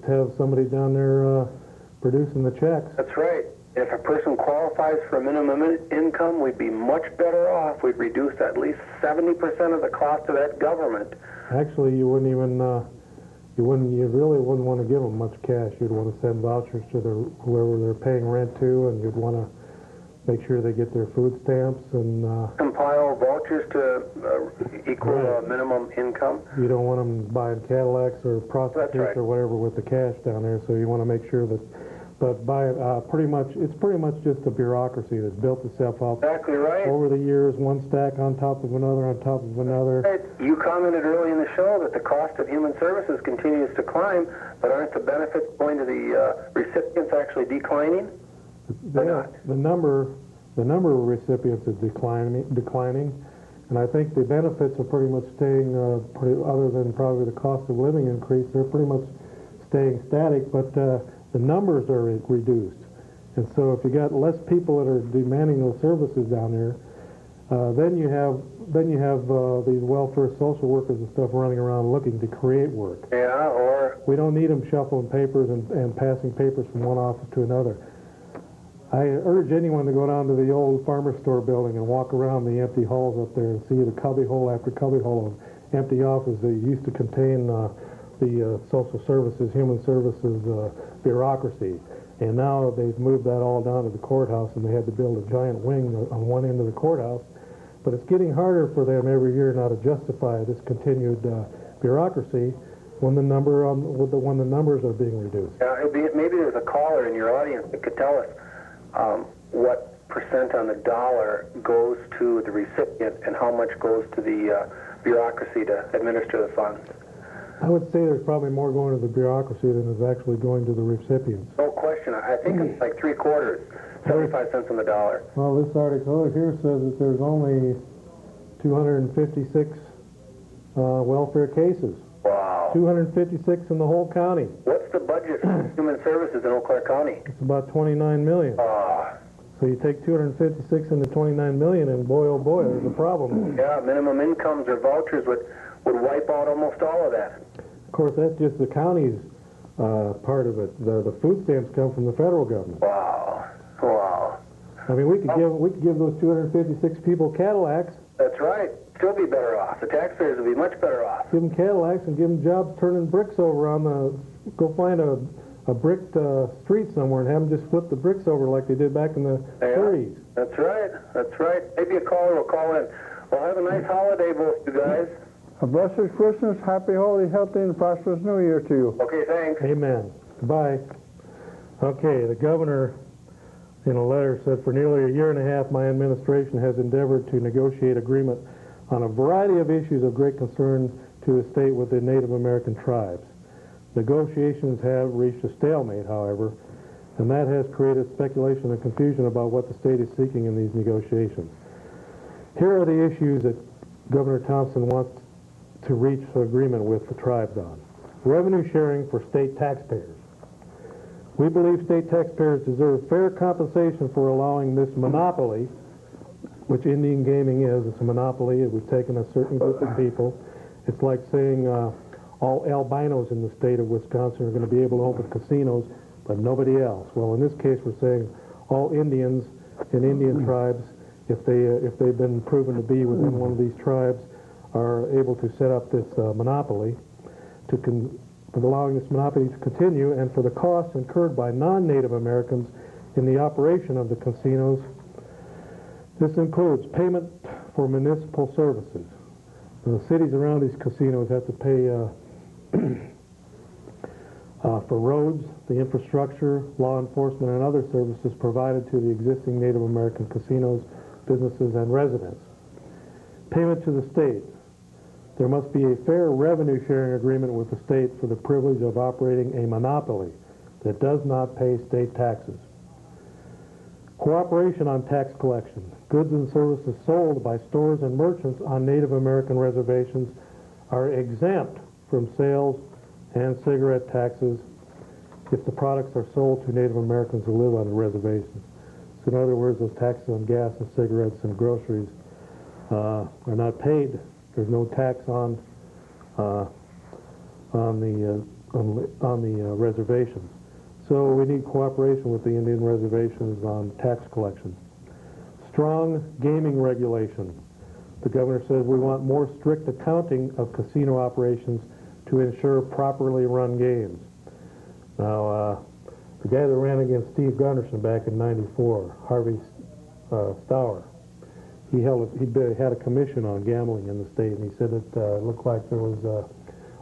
have somebody down there producing the checks. That's right. If a person qualifies for a minimum income, we'd be much better off. We'd reduce at least 70% of the cost of that government. Actually, you really wouldn't want to give them much cash. You'd want to send vouchers to whoever they're paying rent to, and you'd want to make sure they get their food stamps and. Compile vouchers to equal Right. minimum income. You don't want them buying Cadillacs or prostitutes right. or whatever with the cash down there. So you want to make sure that. But it's pretty much just a bureaucracy that's built itself up Exactly right. over the years, one stack on top of another on top of another. You commented early in the show that the cost of human services continues to climb, but aren't the benefits going to the recipients actually declining? The number of recipients is declining, and I think the benefits are pretty much staying, other than probably the cost of living increase, they're pretty much staying static, but the numbers are reduced. And so if you got less people that are demanding those services down there, then you have these welfare social workers and stuff running around looking to create work. Yeah, or We don't need them shuffling papers and passing papers from one office to another. I urge anyone to go down to the old farmer store building and walk around the empty halls up there and see the cubbyhole after cubbyhole of empty offices that used to contain the social services, human services bureaucracy. And now they've moved that all down to the courthouse, and they had to build a giant wing on one end of the courthouse. But it's getting harder for them every year now to justify this continued bureaucracy when the numbers are being reduced. maybe there's a caller in your audience that could tell us what percent on the dollar goes to the recipient and how much goes to the bureaucracy to administer the funds. I would say there's probably more going to the bureaucracy than is actually going to the recipients. No question. I think it's like 3/4, 75 cents on the dollar. Well, this article here says that there's only 256 welfare cases. Wow. 256 in the whole county. What's the budget for human services in Eau Claire County? It's about 29 million. So you take 256 into 29 million, and boy, oh boy, there's a problem. Yeah, minimum incomes or vouchers would wipe out almost all of that. Of course, that's just the county's part of it. The food stamps come from the federal government. Wow. Wow. I mean, we could give those 256 people Cadillacs. That's right. Still be better off. The taxpayers would be much better off. Give them Cadillacs and give them jobs turning bricks over on the. Go find a bricked street somewhere and have them just flip the bricks over like they did back in the 30s. That's right. That's right. Maybe a caller will call in. Well, have a nice holiday, both you guys. A blessed Christmas, happy, holy, healthy, and prosperous New Year to you. Okay, thanks. Amen. Goodbye. Okay, the governor, in a letter, said, for nearly a year and a half, my administration has endeavored to negotiate agreement on a variety of issues of great concern to the state with the Native American tribes. Negotiations have reached a stalemate, however, and that has created speculation and confusion about what the state is seeking in these negotiations. Here are the issues that Governor Thompson wants to reach an agreement with the tribes on. Revenue sharing for state taxpayers. We believe state taxpayers deserve fair compensation for allowing this monopoly, which Indian gaming is. It's a monopoly. We've taken a certain group of people. It's like saying all albinos in the state of Wisconsin are going to be able to open casinos, but nobody else. Well, in this case, we're saying all Indians and Indian tribes, if they've been proven to be within one of these tribes, are able to set up this monopoly, allowing this monopoly to continue, and for the costs incurred by non-Native Americans in the operation of the casinos. This includes payment for municipal services. The cities around these casinos have to pay for roads, the infrastructure, law enforcement, and other services provided to the existing Native American casinos, businesses, and residents. Payment to the state. There must be a fair revenue sharing agreement with the state for the privilege of operating a monopoly that does not pay state taxes. Cooperation on tax collection. Goods and services sold by stores and merchants on Native American reservations are exempt from sales and cigarette taxes if the products are sold to Native Americans who live on the reservations. So in other words, those taxes on gas and cigarettes and groceries are not paid. There's no tax on the reservations. So we need cooperation with the Indian reservations on tax collection. Strong gaming regulation. The governor says we want more strict accounting of casino operations to ensure properly run games. Now, the guy that ran against Steve Gunderson back in '94, Harvey Stour, he had a commission on gambling in the state, and he said it looked like there was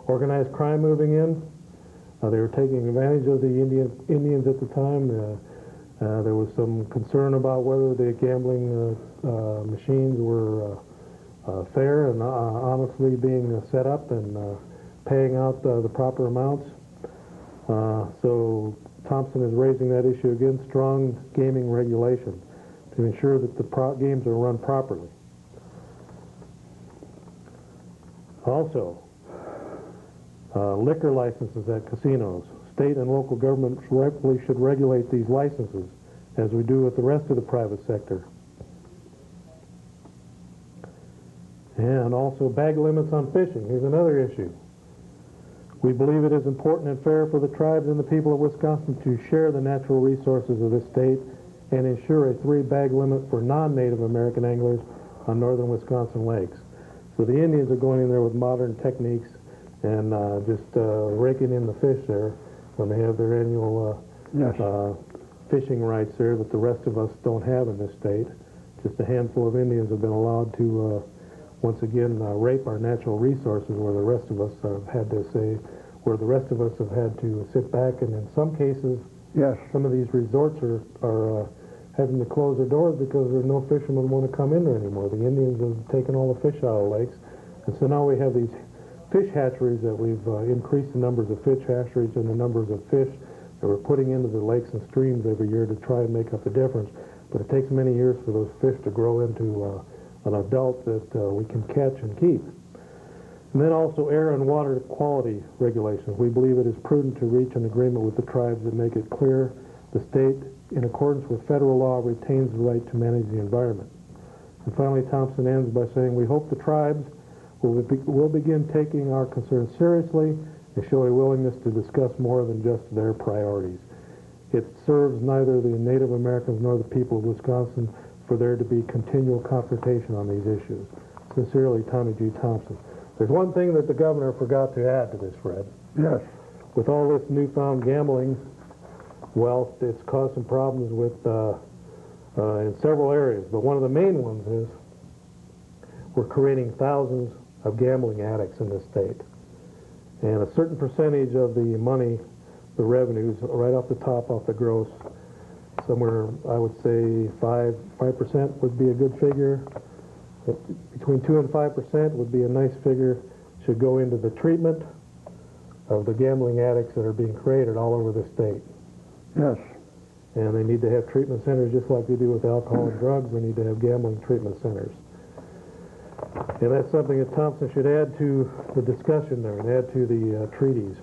organized crime moving in. They were taking advantage of the Indians at the time. There was some concern about whether the gambling machines were fair and honestly being set up and paying out the proper amounts. So Thompson is raising that issue again, strong gaming regulation to ensure that the games are run properly. Also, liquor licenses at casinos. State and local governments rightfully should regulate these licenses as we do with the rest of the private sector. And also bag limits on fishing. Here's another issue. We believe it is important and fair for the tribes and the people of Wisconsin to share the natural resources of this state and ensure a 3-bag limit for non-Native American anglers on northern Wisconsin lakes. So the Indians are going in there with modern techniques and just raking in the fish there when they have their annual fishing rights there that the rest of us don't have in this state. Just a handful of Indians have been allowed to once again rape our natural resources, where the rest of us have had to sit back, and in some cases, some of these resorts are having to close their doors because there's no fishermen want to come in there anymore. The Indians have taken all the fish out of the lakes, and so now we have these fish hatcheries that we've increased the numbers of fish hatcheries and the numbers of fish that we're putting into the lakes and streams every year to try and make up the difference. But it takes many years for those fish to grow into an adult that we can catch and keep. And then also air and water quality regulations. We believe it is prudent to reach an agreement with the tribes that make it clear the state, in accordance with federal law, retains the right to manage the environment. And finally, Thompson ends by saying, we hope the tribes will begin taking our concerns seriously and show a willingness to discuss more than just their priorities. It serves neither the Native Americans nor the people of Wisconsin for there to be continual confrontation on these issues. Sincerely, Tommy G. Thompson. There's one thing that the governor forgot to add to this, Fred. Yes. With all this newfound gambling wealth, it's caused some problems with in several areas. But one of the main ones is we're creating thousands of gambling addicts in this state. And a certain percentage of the money, the revenues, right off the top, off the gross, somewhere, I would say 5% would be a good figure. Between 2 and 5% would be a nice figure, should go into the treatment of the gambling addicts that are being created all over the state. Yes. And they need to have treatment centers just like they do with alcohol and drugs. They need to have gambling treatment centers. And that's something that Thompson should add to the discussion there and add to the treaties,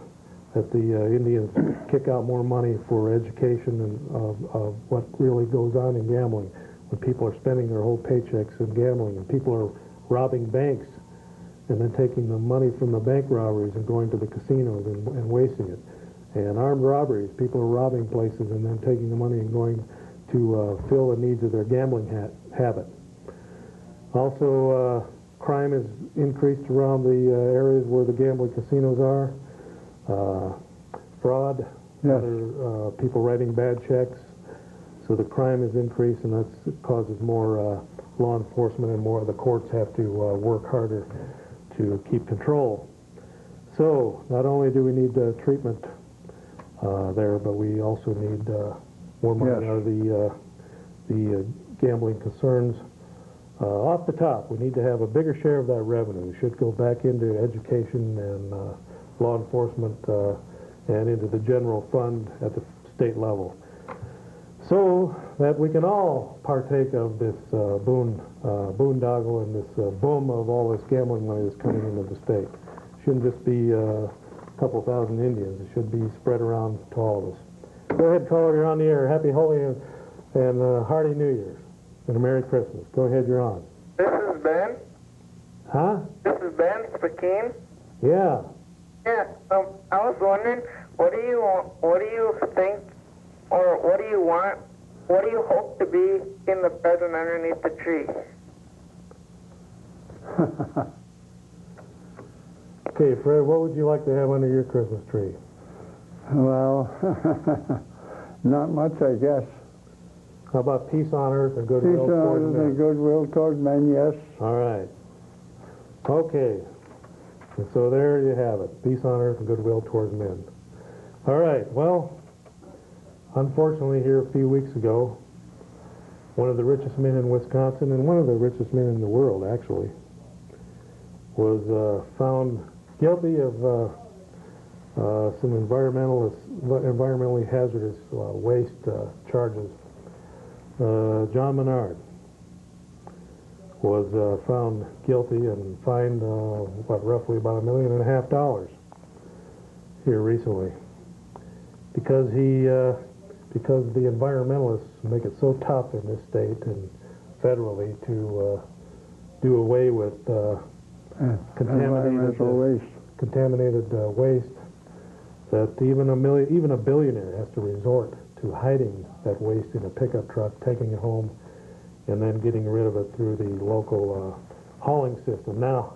that the Indians kick out more money for education and of what really goes on in gambling. When people are spending their whole paychecks in gambling, and people are robbing banks and then taking the money from the bank robberies and going to the casinos and wasting it. And armed robberies, people are robbing places and then taking the money and going to fill the needs of their gambling habit. Also, crime has increased around the areas where the gambling casinos are. Fraud, Yes. other, people writing bad checks. So the crime has increased, and that causes more law enforcement, and more of the courts have to work harder to keep control. So not only do we need treatment there, but we also need more money Yes. out of the gambling concerns. Off the top, we need to have a bigger share of that revenue. It should go back into education and law enforcement and into the general fund at the state level, so that we can all partake of this boondoggle and this boom of all this gambling money that's coming into the state. It shouldn't just be a couple thousand Indians. It should be spread around to all of us. Go ahead, caller, you're on the air. Happy, holy, and hearty New Year's and a Merry Christmas. Go ahead, you're on. This is Ben. Huh? This is Ben Spakeen. Yeah. Yeah. I was wondering, what do you think, or what do you want? What do you hope to be in the present underneath the tree? Okay, Fred, what would you like to have under your Christmas tree? Well, not much, I guess. How about peace on earth and goodwill Peace toward and men? goodwill toward men, yes. All right. Okay. And so there you have it. Peace on earth and goodwill towards men. All right. Well, unfortunately, here a few weeks ago, one of the richest men in Wisconsin, and one of the richest men in the world, actually, was found guilty of some environmentally hazardous waste charges. John Menard was found guilty and fined, roughly about $1.5 million here recently, because because the environmentalists make it so tough in this state and federally to do away with Environmental contaminated waste, that even a billionaire has to resort to hiding that waste in a pickup truck, taking it home, and then getting rid of it through the local hauling system. Now,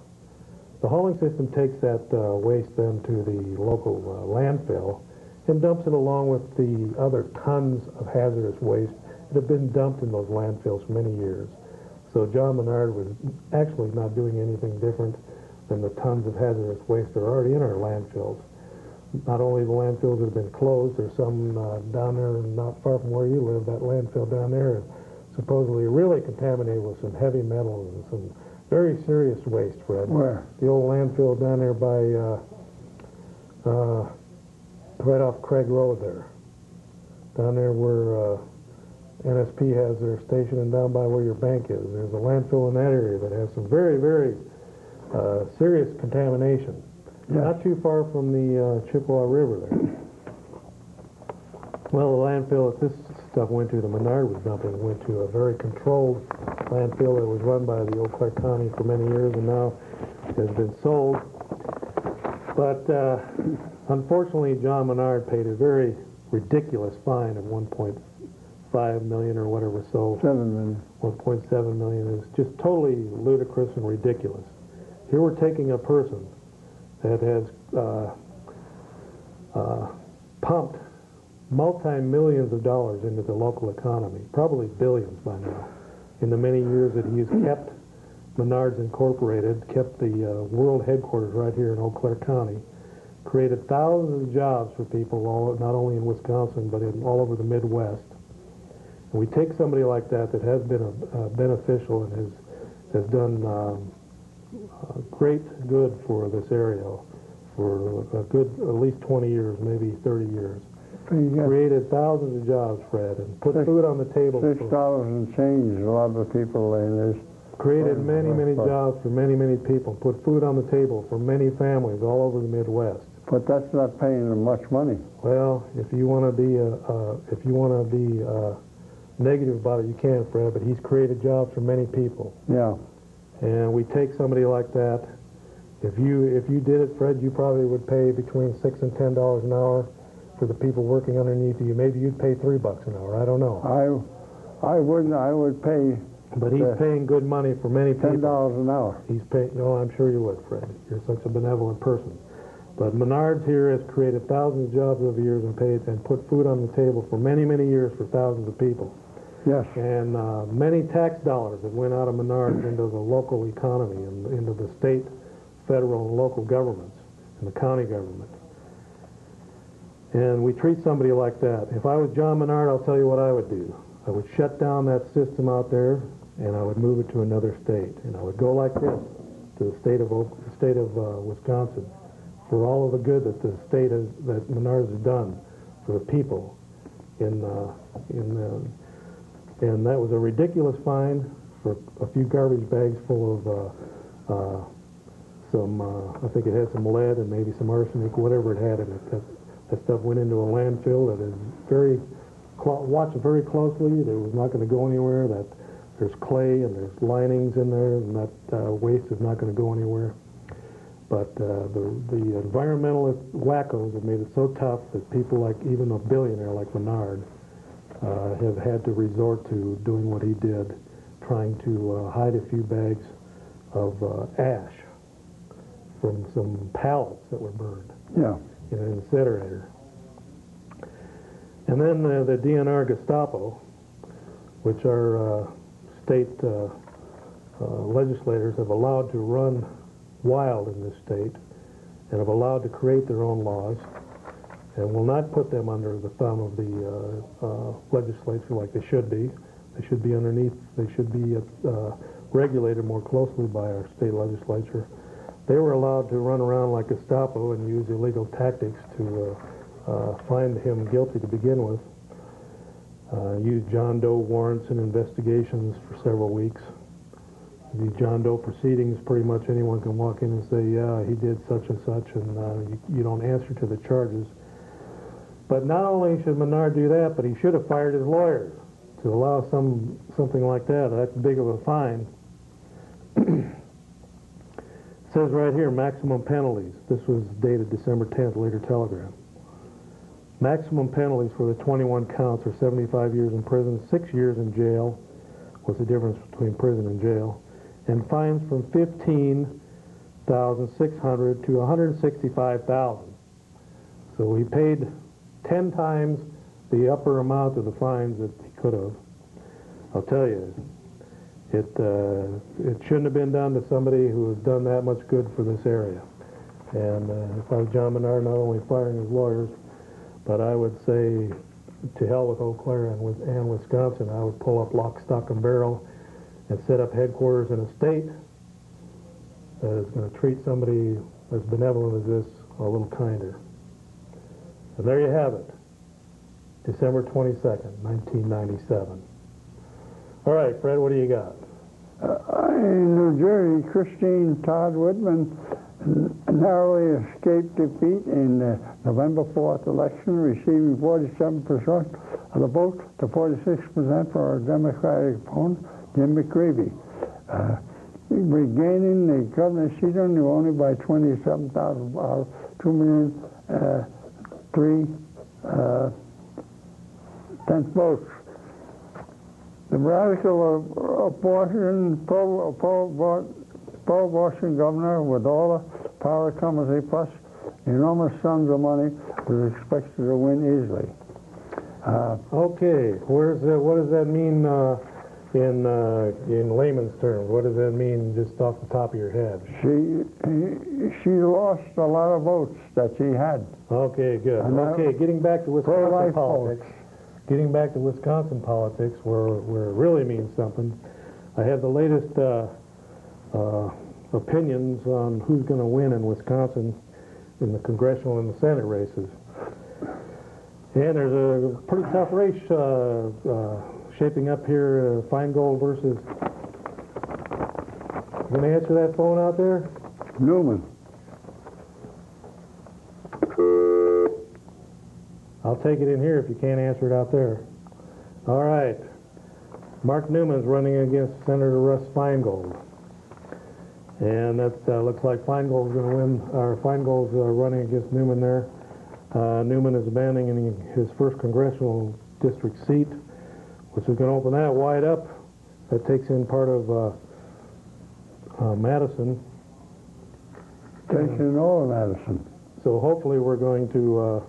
the hauling system takes that waste then to the local landfill and dumps it along with the other tons of hazardous waste that have been dumped in those landfills for many years. So John Menard was actually not doing anything different than the tons of hazardous waste that are already in our landfills. Not only the landfills that have been closed, there's some down there not far from where you live. That landfill down there is supposedly really contaminated with some heavy metals and some Very serious waste, Fred. Where? The old landfill down there by, right off Craig Road there. Down there where NSP has their station and down by where your bank is. There's a landfill in that area that has some very, very serious contamination. Yeah. Not too far from the Chippewa River there. Well, the landfill that this stuff went to, the Menard was dumping, went to a very controlled landfill that was run by the Eau Claire County for many years and now has been sold. But unfortunately, John Menard paid a very ridiculous fine of $1.5 million or whatever, so 7 million. 1.7 million is just totally ludicrous and ridiculous. Here we're taking a person that has pumped multi-millions of dollars into the local economy, probably billions by now, in the many years that he's kept Menards Incorporated, kept the world headquarters right here in Eau Claire County, created thousands of jobs for people, not only in Wisconsin, but all over the Midwest. And we take somebody like that has been beneficial and has done great good for this area for a good at least 20 years, maybe 30 years. Created thousands of jobs, Fred, and put food on the table. $6 and change. A lot of people in this. Created many jobs for many people. Put food on the table for many families all over the Midwest. But that's not paying them much money. Well, if you want to be negative about it, you can, Fred. But he's created jobs for many people. Yeah. And we take somebody like that. If you did it, Fred, you probably would pay between $6 and $10 an hour for the people working underneath you. Maybe you'd pay $3 an hour. I don't know. I wouldn't. I would pay. But he's paying good money for many people. $10 an hour. He's paying. Oh, I'm sure you would, Fred. You're such a benevolent person. But Menards here has created thousands of jobs over years and paid and put food on the table for many years for thousands of people. Yes. And many tax dollars that went out of Menards into the local economy and into the state, federal, and local governments and the county government. And we treat somebody like that. If I was John Menard, I'll tell you what I would do. I would shut down that system out there, and I would move it to another state. And I would go like this to the state of Wisconsin for all of the good that the state has, that Menards has done for the people. And that was a ridiculous fine for a few garbage bags full of I think it had some lead and maybe some arsenic, whatever it had in it. That stuff went into a landfill that is watched very closely. It was not going to go anywhere. That there's clay and there's linings in there, and that waste is not going to go anywhere. But the environmentalist wackos have made it so tough that people like even a billionaire like Menard have had to resort to doing what he did, trying to hide a few bags of ash from some pallets that were burned. Yeah. In an incinerator. And then the DNR Gestapo, which our state legislators have allowed to run wild in this state and have allowed to create their own laws and will not put them under the thumb of the legislature like they should be. They should be underneath, they should be regulated more closely by our state legislature. They were allowed to run around like Gestapo and use illegal tactics to find him guilty to begin with. Use John Doe warrants and investigations for several weeks. These John Doe proceedings, pretty much anyone can walk in and say, yeah, he did such and such, and you don't answer to the charges. But not only should Menard do that, but he should have fired his lawyers to allow something like that. That's big of a fine. It says right here, maximum penalties. This was dated December 10th, Leader Telegram. Maximum penalties for the 21 counts are 75 years in prison, 6 years in jail. What's the difference between prison and jail? And fines from $15,600 to $165,000. So he paid 10 times the upper amount of the fines that he could have. I'll tell you, it shouldn't have been done to somebody who has done that much good for this area. And if I was John Menard, not only firing his lawyers, but I would say to hell with Eau Claire and Wisconsin. I would pull up lock, stock, and barrel and set up headquarters in a state that is going to treat somebody as benevolent as this a little kinder. And there you have it. December 22nd, 1997. All right, Fred, what do you got? In New Jersey, Christine Todd Whitman narrowly escaped defeat in the November 4th election, receiving 47% of the vote to 46% for our Democratic opponent, Jim McGreevey. Regaining the governor's seat only by 27,000, 2,003,000 votes. The radical pro-abortion governor, with all the power comes a plus enormous sums of money, was expected to win easily. Okay, what does that mean in layman's terms? What does that mean just off the top of your head? She lost a lot of votes that she had. Okay, good. Okay, getting back to Wisconsin politics. Getting back to Wisconsin politics, where it really means something. I have the latest opinions on who's going to win in Wisconsin in the congressional and the Senate races. And there's a pretty tough race shaping up here, Feingold versus... You going to answer that phone out there? Newman. I'll take it in here if you can't answer it out there. All right. Mark Newman's running against Senator Russ Feingold. And that looks like Feingold's going to win, or Feingold's running against Newman there. Newman is abandoning his first congressional district seat, which is going to open that wide up. That takes in part of Madison. Takes in all of Madison. So hopefully we're going to...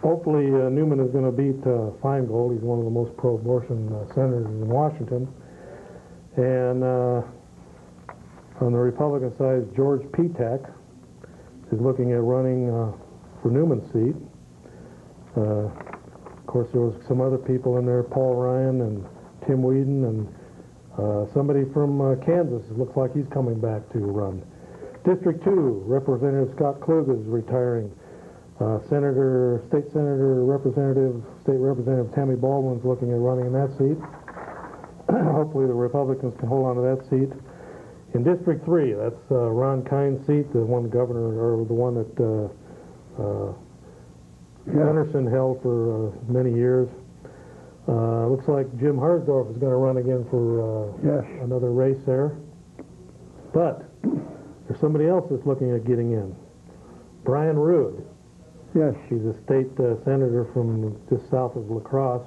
Hopefully, Newman is going to beat Feingold. He's one of the most pro-abortion senators in Washington. And on the Republican side, George Petak is looking at running for Newman's seat. Of course, there was some other people in there, Paul Ryan and Tim Whedon, and somebody from Kansas. It looks like he's coming back to run. District 2, Representative Scott Klug is retiring. State Representative Tammy Baldwin's looking at running in that seat. Hopefully the Republicans can hold on to that seat. In District 3, that's Ron Kine's seat, the one governor, or the one that Gunderson held for many years. Looks like Jim Harsdorf is going to run again for another race there. But there's somebody else that's looking at getting in. Brian Rood. Yes. He's a state senator from just south of La Crosse.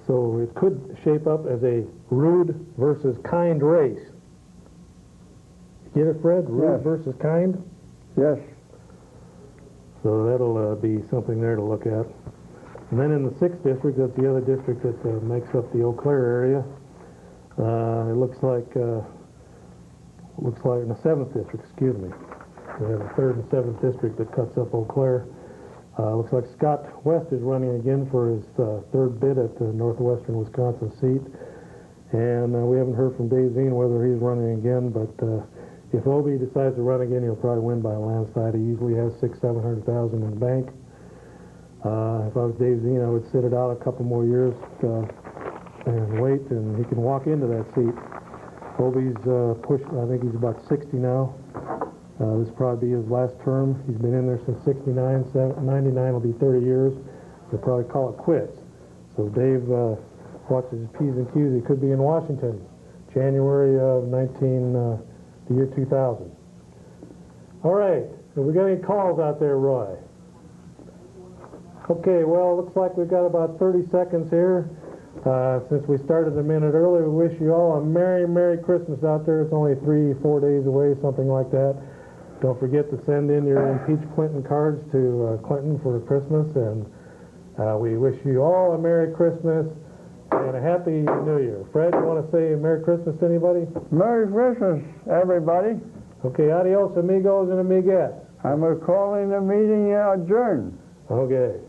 So it could shape up as a Rood versus Kind race. Get it, Fred? Rood versus Kind? Yes. So that'll be something there to look at. And then in the 6th district, that's the other district that makes up the Eau Claire area. It looks like in the 7th district, excuse me. We have the 3rd and 7th district that cuts up Eau Claire. Looks like Scott West is running again for his 3rd bid at the northwestern Wisconsin seat. And we haven't heard from Dave Zien whether he's running again, but if Obie decides to run again, he'll probably win by a landslide. He usually has $600,000-700,000 in the bank. If I was Dave Zien, I would sit it out a couple more years and wait, and he can walk into that seat. Obie's pushed, I think he's about 60 now. This will probably be his last term. He's been in there since 69, 99 will be 30 years. They'll probably call it quits. So Dave watches his P's and Q's. He could be in Washington, January of the year 2000. All right, have we got any calls out there, Roy? Okay, well, it looks like we've got about 30 seconds here. Since we started a minute early, we wish you all a Merry, Merry Christmas out there. It's only 3-4 days away, something like that. Don't forget to send in your Impeach Clinton cards to Clinton for Christmas, and we wish you all a Merry Christmas and a Happy New Year. Fred, you want to say Merry Christmas to anybody? Merry Christmas, everybody. Okay, adios, amigos and amigas. I'm calling the meeting adjourned. Okay.